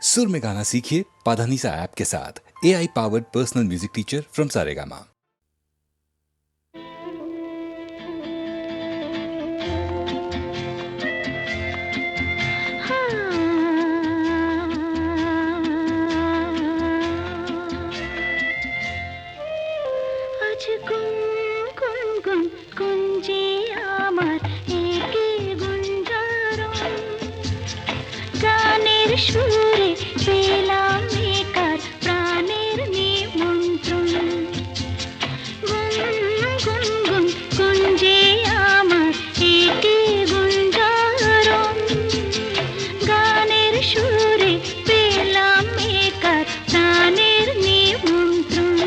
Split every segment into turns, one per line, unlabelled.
सुर में गाना सीखिए पाधानीसा ऐप के साथ। AI powered personal music teacher from Saregama.
সুরে পেলাম একার প্রাণের নিমন্ত্রণ। গুন গুন গুঞ্জে আমার একে গুঞ্জারণ। গানের সুরে পেলাম একার প্রাণের নিমন্ত্রণ।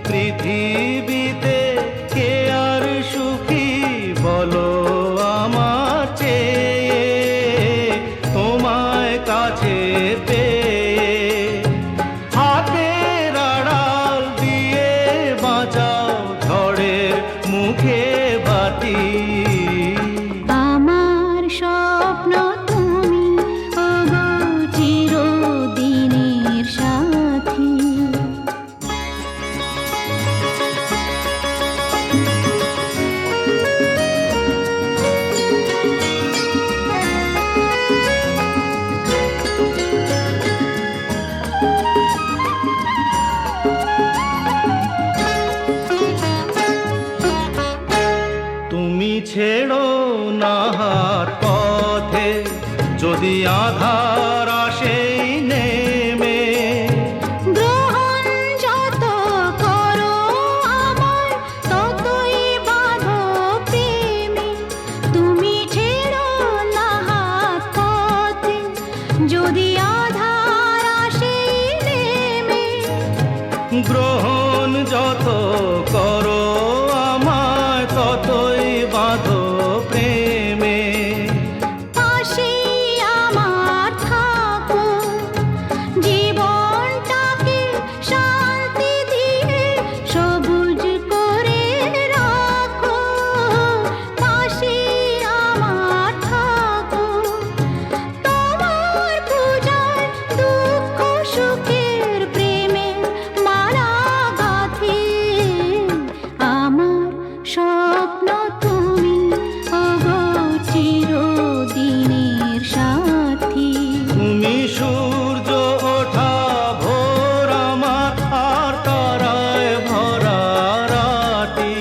পৃথিবীতে কে আর সুখী না হাত পথে, যদি আধার আসে নেমে।
গ্রহণ যত করো আমার ততই বাঁধো প্রেমে, তুমি ছেড়ো না হাত পথে, যদি আধার আসে নেমে।
গ্রহণ যত করো আমায় ততই বাঁধো প্রেমে।
পাশে আমার থাকো, জীবনটাকে শান্তি দিয়ে সবুজ করে রাখো। পাশে আমার থাকো, তোমার পূজায় দুঃখ সুখের প্রেমে মালা গাঁথি। আমার স্বপ্ন তুমি ওগো চিরদিনের সাথী।
তুমি সূর্য ওঠা ভোর আমার, আর তারায় ভরা রাতি।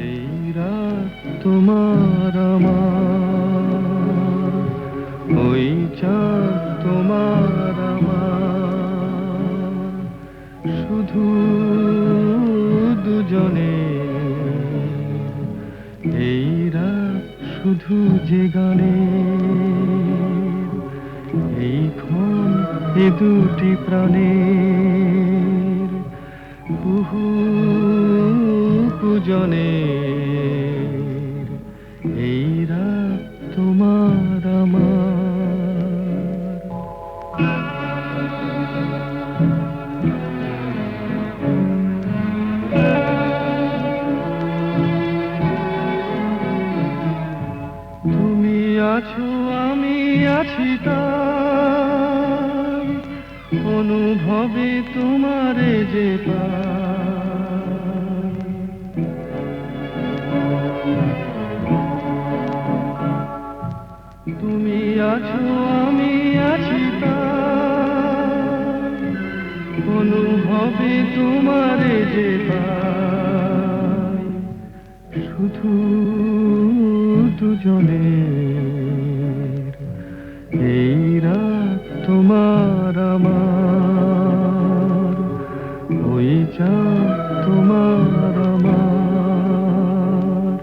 এই রাত তোমার আমার, ওই চাঁদ তোমার আমার, শুধু দুজনে। এই রাত শুধু যে গানে, এই ক্ষণ এ দুটি প্রাণের বহু পূজনের। এই রাত তোমার আমার। তুমি আছো আমি আছি তাই, অনুভবে তোমারে যে পাই। তুমি আছো আমি আছি তাই, অনুভবে তোমারে যে পাই। শুধু দুজনের। এই রাত তোমার আমার, ওই চাঁদ তোমার আমার,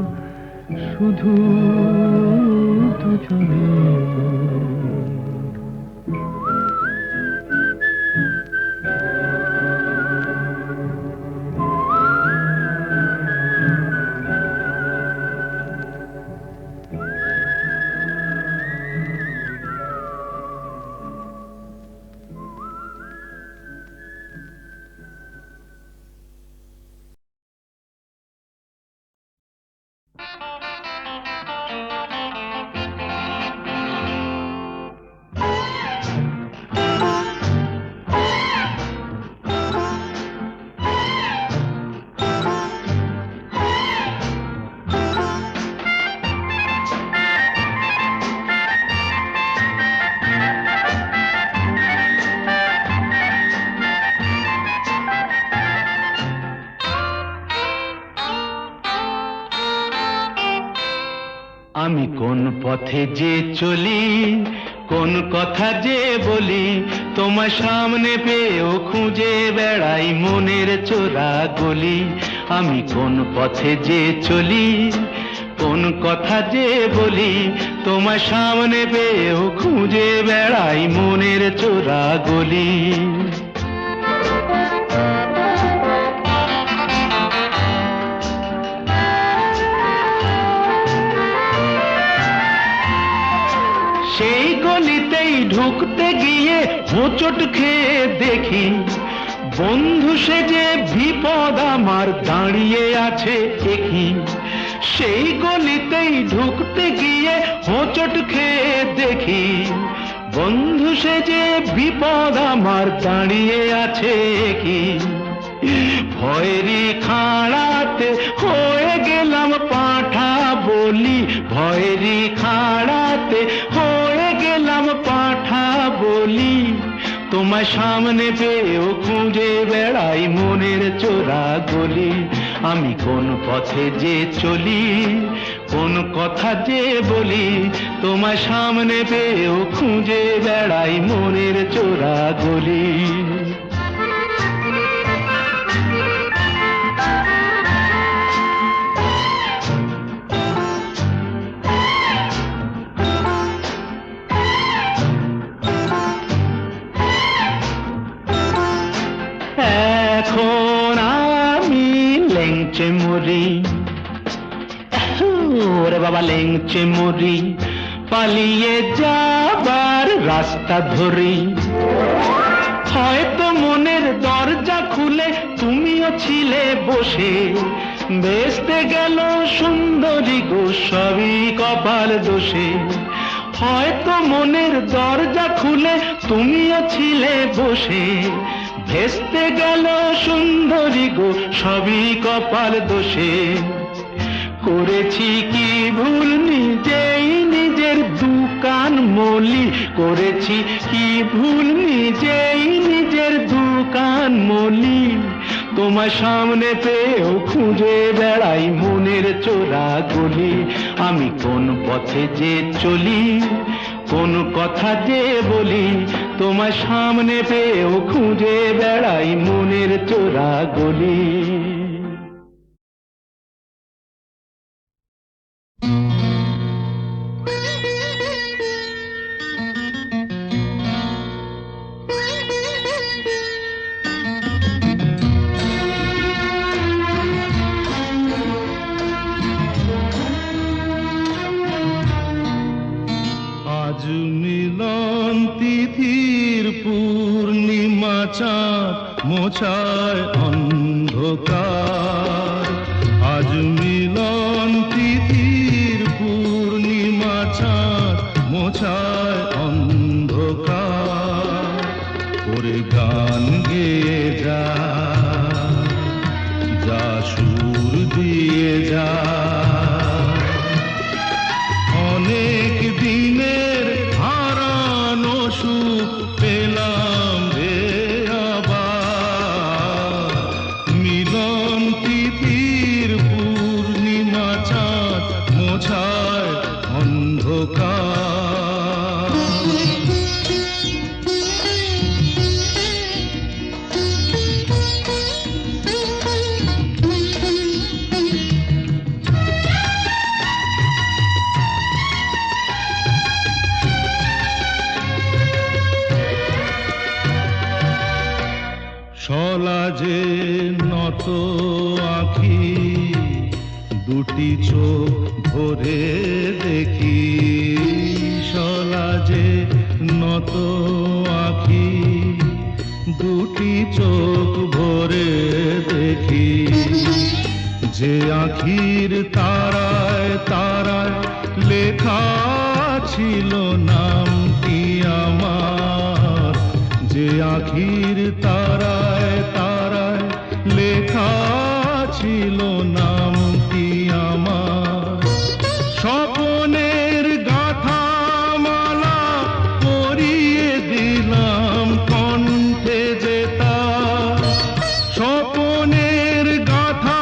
শুধু দুজনের।
কোন পথে যে চলি, কোন কথা যে বলি, তোমার সামনে পেয়েও খুঁজে বেড়াই মনের চোরা গলি। আমি কোন পথে যে চলি, কোন কথা যে বলি, তোমার সামনে পেয়েও খুঁজে বেড়াই মনের চোরা গলি। সেই গলিতেই ঢুকতে গিয়ে হোঁচট খেয়ে দেখি, বন্ধু সেজে বিপদ আমার দাঁড়িয়ে আছে দেখি। সেই গলিতেই ঢুকতে গিয়ে হোঁচট খেয়ে দেখি, বন্ধু সেজে বিপদ আমার দাঁড়িয়ে আছে কি। ভয়েরই খাড়াতে হয়ে গেলাম পাঁঠা বলি, ভয়েরই খাড়াতে হয়ে গেলাম পাঁঠা বলি। তোমার সামনে পেয়েও খুঁজে বেড়াই মনের চোরা গলি। আমি কোন পথে যে চলি, কোন কথা যে বলি, তোমার সামনে পেয়েও খুঁজে বেড়াই মনের চোরা গলি। এখন আমি লেংচে মরি, ওরে বাবা লেংচে মরি, পালিয়ে যাবার রাস্তা ধরি। হয়তো মনের দরজা খুলে তুমিও ছিলে বসে, বেসতে গেল সুন্দরী গো সবই কপাল দোষে। হয়তো মনের দরজা খুলে তুমিও ছিলে বসে, ভেস্তে গেল সুন্দরী গো সবই কপাল দোষে। করেছি কি ভুল নিজেই নিজের দোকান মলি, করেছি কি ভুল নিজেই নিজের দোকান মলি। তোমার সামনে পেয়েও খুঁজে বেড়াই মনের চোরা গলি। আমি কোন পথে যে চলি, কোন কথা যে বলি, তোমার সামনে পেয়েও খুঁজে বেড়াই মনের চোরা গলি।
আজ মিলন তিথির পূর্ণিমা চাঁদ মোছায় অন্ধকার। আজ মিলন তিথির পূর্ণিমা চাঁদ মোছায় অন্ধকার। ওরে গান গেয়ে যা, যা সুর দিয়ে যা, অনেক দিনের হারানো সুখ পেলাম রে আবার। মিলন তিথির পূর্ণিমা চাঁদ মোছায় অন্ধকার। সলাজে নত আঁখি, দুটি চোখ ভরে দেখি। সলাজে নত আঁখি, দুটি চোখ ভরে দেখি। যে আঁখির তারায় তারায় লেখা ছিল নামটি আমার। যে আঁখির তারায় তারায় লেখা ছিল নামটি আমার। স্বপনের গাথা মালা পরিয়ে দিলাম কণ্ঠে যেতা। স্বপনের গাথা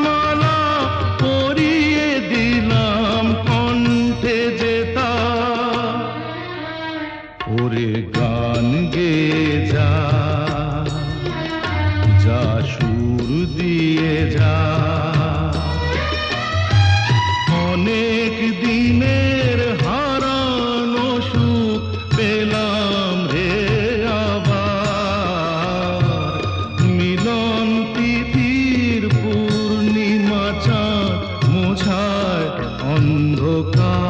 মালা পরিয়ে দিলাম কণ্ঠে
গেয়ে যা, যা সুর দিয়ে যা। অনেক দিনের হারানো সুখ পেলাম রে আবার, মিলন তিথির পূর্ণিমা চাঁদ মোছায় অন্ধকার।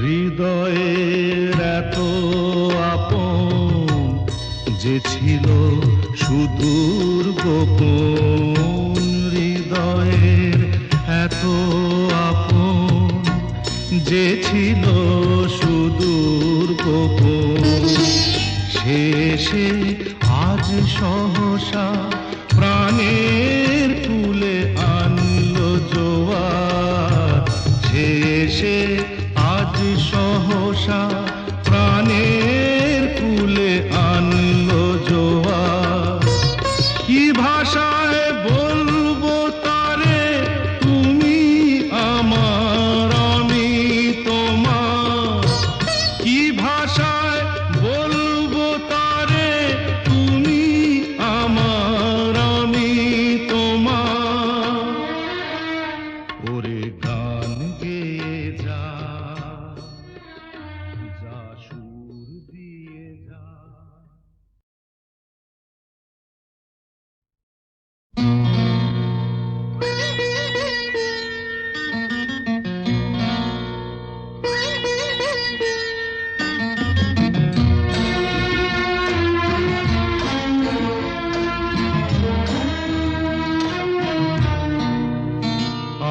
হৃদয়ের এত আপন যে ছিল সুদূর গোপন, হৃদয়ের এত আপন যে ছিল সুদূর গোপন, শেষে আজ সহসা প্রাণের কুলে আনলো জোয়ার। শেষে আজ সহসা প্রাণের কুলে আনলো জোয়ার। কি ভাষায় বলবো তারে তুমি আমার আমি তোমার, কি ভাষায় বলবো তারে তুমি আমার আমি তোমার। ওরে গান গেয়ে যা, যা সুর দিয়ে যা।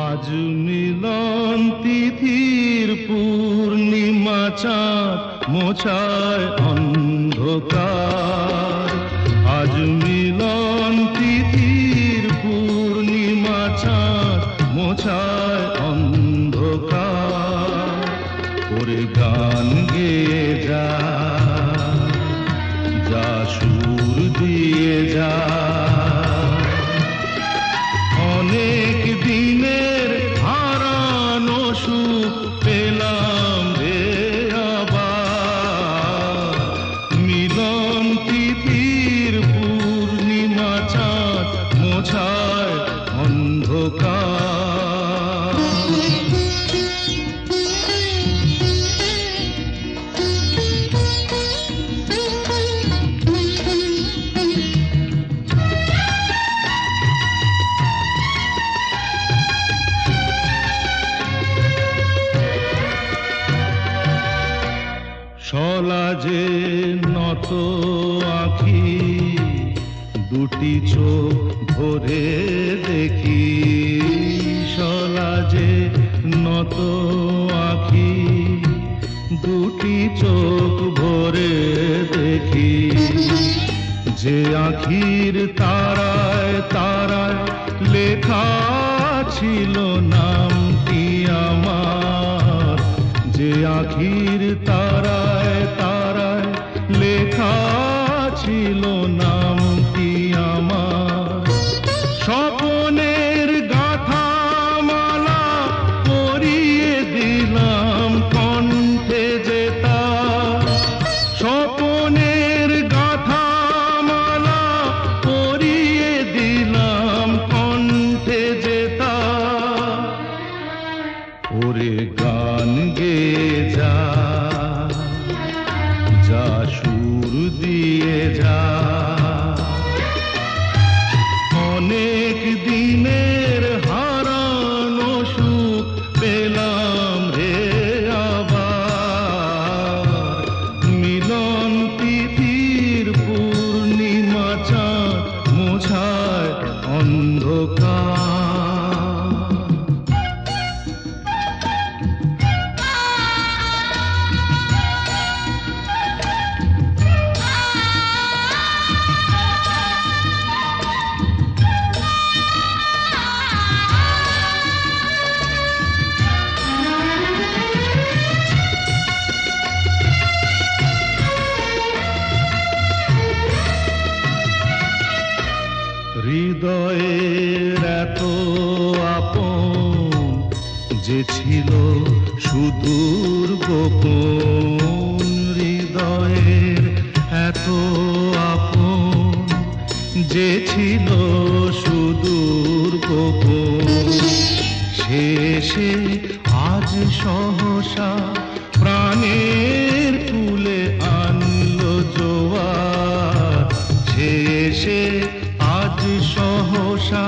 আজ মিলন তিথির পূর্ণিমা চাঁদ মোছায় অন্ধকার। আজ মিলন তিথির পূর্ণিমা চাঁদ মোছায় অন্ধকার। ওরে গান গেয়ে যা, যা সুর দিয়ে যা। অনেক দিনের হারানো সুখ পেলাম রে আবার, মিলন তিথির পূর্ণিমা চাঁদ মোছায় অন্ধকার। সলাজে নত আঁখি দুটি চোখ ভরে দেখি, সলাজে নত আঁখি দুটি চোখ ভরে দেখি। যে আঁখির তারায় তারায় লেখা ছিল নামটি আমার, যে আঁখির তারায় তারায় লেখা ছিল নামটি আমার। স্বপনের গাথা মালা পরিয়ে দিলাম কণ্ঠে যেতা, স্বপনের গাথা মালা পরিয়ে দিলাম কণ্ঠে যেতা। ওরে গান গেয়ে যা, যা সুর দিয়ে যা। অনেক দিনের হারানো সুখ পেলাম রে আবার, মিলন তিথির পূর্ণিমা চাঁদ মোছায় অন্ধকার।
হৃদয়ের এত আপন যে ছিল সুদূর গোপন, হৃদয়ের এত আপন যে ছিল সুদূর গোপন, শেষে আজ সহসা প্রাণের কুলে আনলো জোয়ার, শেষে আজ সহসা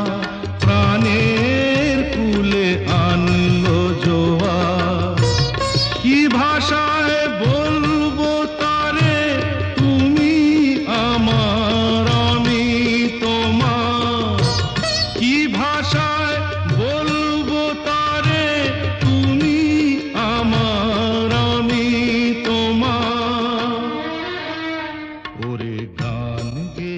প্রাণের কুলে আনলো জোয়ার। কি ভাষায় বলবো তারে তুমি আমার আমি তোমার, কি ভাষায় বলবো তারে তুমি আমার আমি তোমার। ওরে গান গে